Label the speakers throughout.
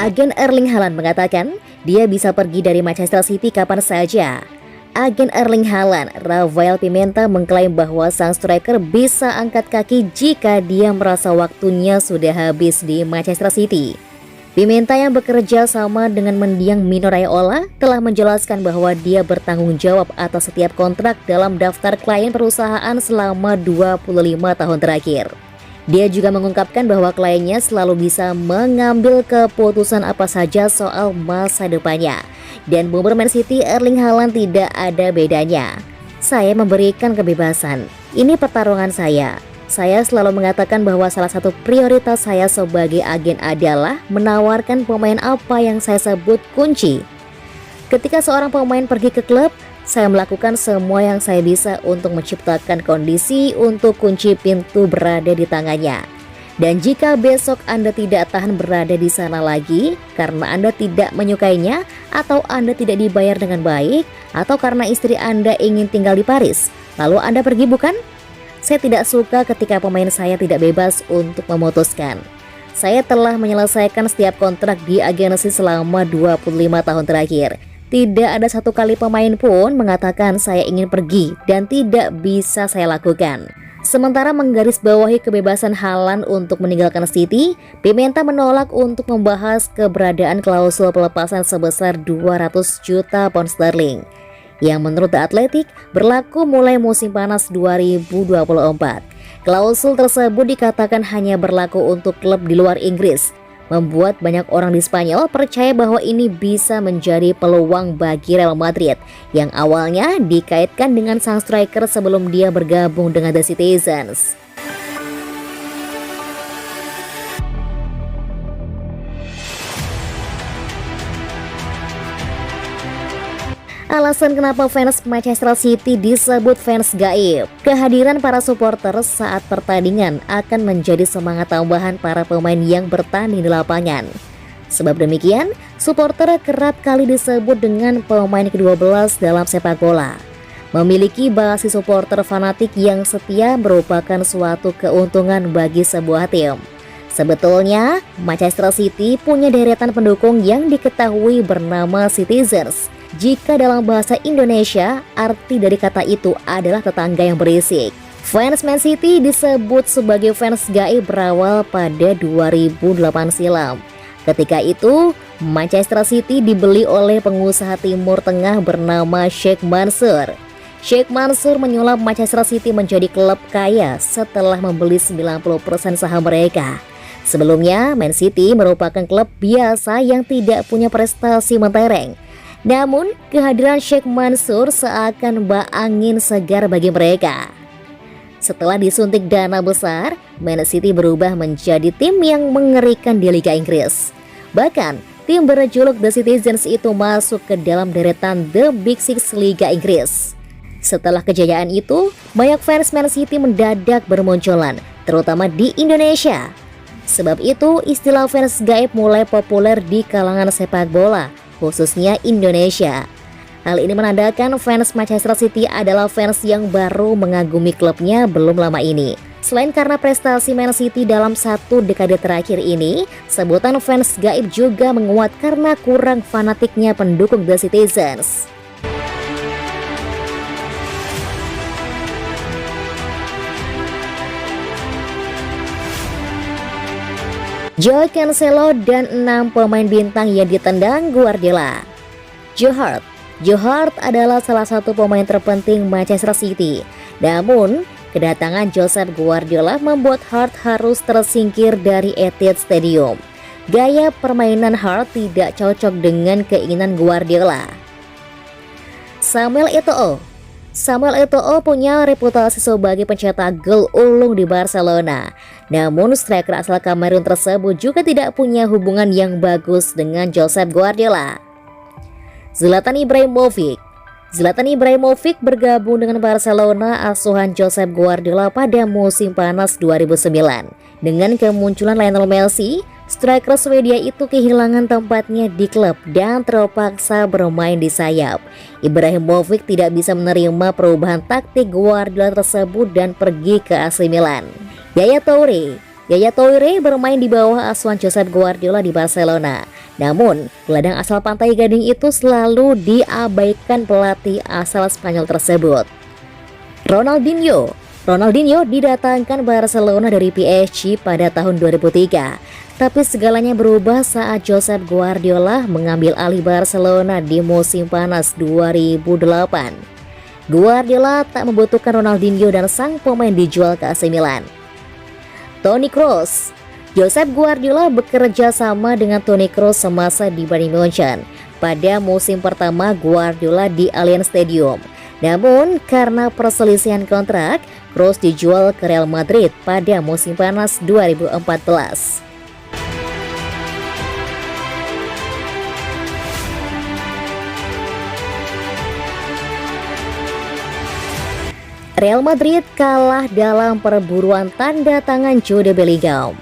Speaker 1: Agen Erling Haaland mengatakan dia bisa pergi dari Manchester City kapan saja. Agen Erling Haaland, Rafael Pimenta, mengklaim bahwa sang striker bisa angkat kaki jika dia merasa waktunya sudah habis di Manchester City. Pimenta yang bekerja sama dengan mendiang Mino Raiola telah menjelaskan bahwa dia bertanggung jawab atas setiap kontrak dalam daftar klien perusahaan selama 25 tahun terakhir. Dia juga mengungkapkan bahwa kliennya selalu bisa mengambil keputusan apa saja soal masa depannya. Dan boomer Man City Erling Haaland tidak ada bedanya. Saya memberikan kebebasan. Ini pertarungan saya. Saya selalu mengatakan bahwa salah satu prioritas saya sebagai agen adalah menawarkan pemain apa yang saya sebut kunci. Ketika seorang pemain pergi ke klub, saya melakukan semua yang saya bisa untuk menciptakan kondisi untuk kunci pintu berada di tangannya. Dan jika besok Anda tidak tahan berada di sana lagi karena Anda tidak menyukainya, atau Anda tidak dibayar dengan baik, atau karena istri Anda ingin tinggal di Paris, lalu Anda pergi, bukan? Saya tidak suka ketika pemain saya tidak bebas untuk memutuskan. Saya telah menyelesaikan setiap kontrak di agensi selama 25 tahun terakhir. Tidak ada satu kali pemain pun mengatakan saya ingin pergi dan tidak bisa saya lakukan. Sementara menggarisbawahi kebebasan Haaland untuk meninggalkan City, Pimenta menolak untuk membahas keberadaan klausul pelepasan sebesar 200 juta pound sterling yang menurut The Athletic berlaku mulai musim panas 2024. Klausul tersebut dikatakan hanya berlaku untuk klub di luar Inggris, membuat banyak orang di Spanyol percaya bahwa ini bisa menjadi peluang bagi Real Madrid yang awalnya dikaitkan dengan sang striker sebelum dia bergabung dengan The Citizens. Alasan kenapa fans Manchester City disebut fans gaib. Kehadiran para supporter saat pertandingan akan menjadi semangat tambahan para pemain yang bertanding di lapangan. Sebab demikian, supporter kerap kali disebut dengan pemain ke-12 dalam sepak bola. Memiliki basis supporter fanatik yang setia merupakan suatu keuntungan bagi sebuah tim. Sebetulnya, Manchester City punya deretan pendukung yang diketahui bernama Citizens. Jika dalam bahasa Indonesia, arti dari kata itu adalah tetangga yang berisik. Fans Man City disebut sebagai fans gaib berawal pada 2008 silam. Ketika itu, Manchester City dibeli oleh pengusaha Timur Tengah bernama Sheikh Mansour. Sheikh Mansour menyulap Manchester City menjadi klub kaya setelah membeli 90% saham mereka. Sebelumnya, Man City merupakan klub biasa yang tidak punya prestasi mentereng. Namun, kehadiran Sheikh Mansour seakan angin segar bagi mereka. Setelah disuntik dana besar, Man City berubah menjadi tim yang mengerikan di Liga Inggris. Bahkan, tim berjuluk The Citizens itu masuk ke dalam deretan The Big Six Liga Inggris. Setelah kejayaan itu, banyak fans Man City mendadak bermunculan, terutama di Indonesia. Sebab itu, istilah fans gaib mulai populer di kalangan sepak bola, khususnya Indonesia. Hal ini menandakan fans Manchester City adalah fans yang baru mengagumi klubnya belum lama ini. Selain karena prestasi Man City dalam satu dekade terakhir ini, sebutan fans gaib juga menguat karena kurang fanatiknya pendukung The Citizens. Joao Cancelo dan 6 pemain bintang yang ditendang Guardiola. Joe Hart adalah salah satu pemain terpenting Manchester City. Namun, kedatangan Josep Guardiola membuat Hart harus tersingkir dari Etihad Stadium. Gaya permainan Hart tidak cocok dengan keinginan Guardiola. Samuel Eto'o punya reputasi sebagai pencetak gol ulung di Barcelona. Namun striker asal Kamerun tersebut juga tidak punya hubungan yang bagus dengan Josep Guardiola. Zlatan Ibrahimovic bergabung dengan Barcelona asuhan Josep Guardiola pada musim panas 2009. Dengan kemunculan Lionel Messi, striker Swedia itu kehilangan tempatnya di klub dan terpaksa bermain di sayap. Ibrahimovic tidak bisa menerima perubahan taktik Guardiola tersebut dan pergi ke AC Milan. Yaya Yaya Toure bermain di bawah asuhan Josep Guardiola di Barcelona. Namun, gelandang asal Pantai Gading itu selalu diabaikan pelatih asal Spanyol tersebut. Ronaldinho didatangkan Barcelona dari PSG pada tahun 2003. Tapi segalanya berubah saat Josep Guardiola mengambil alih Barcelona di musim panas 2008. Guardiola tak membutuhkan Ronaldinho dan sang pemain dijual ke AC Milan. Toni Kroos. Josep Guardiola bekerja sama dengan Toni Kroos semasa di Bayern Munchen pada musim pertama Guardiola di Allianz Stadium. Namun karena perselisihan kontrak, Kroos dijual ke Real Madrid pada musim panas 2014. Real Madrid kalah dalam perburuan tanda tangan Jude Bellingham.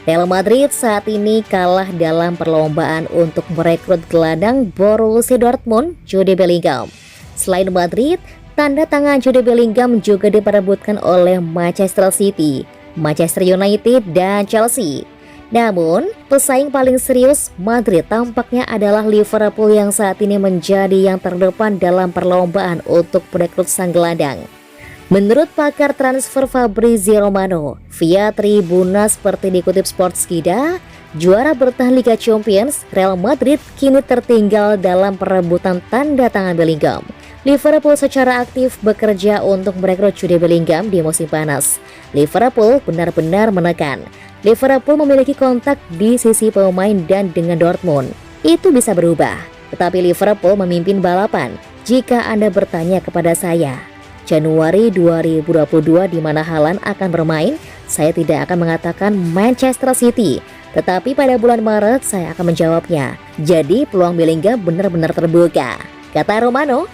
Speaker 1: Real Madrid saat ini kalah dalam perlombaan untuk merekrut gelandang Borussia Dortmund Jude Bellingham. Selain Madrid, tanda tangan Jude Bellingham juga diperebutkan oleh Manchester City, Manchester United, dan Chelsea. Namun, pesaing paling serius Madrid tampaknya adalah Liverpool yang saat ini menjadi yang terdepan dalam perlombaan untuk merekrut sang gelandang. Menurut pakar transfer Fabrizio Romano, via Tribuna seperti dikutip Sportskida, juara bertahan Liga Champions, Real Madrid kini tertinggal dalam perebutan tanda tangan Bellingham. Liverpool secara aktif bekerja untuk merekrut Jude Bellingham di musim panas. Liverpool benar-benar menekan. Liverpool memiliki kontak di sisi pemain dan dengan Dortmund. Itu bisa berubah, tetapi Liverpool memimpin balapan. Jika Anda bertanya kepada saya, Januari 2022 di mana Haaland akan bermain, saya tidak akan mengatakan Manchester City, tetapi pada bulan Maret saya akan menjawabnya. Jadi peluang Bellingham benar-benar terbuka, kata Romano.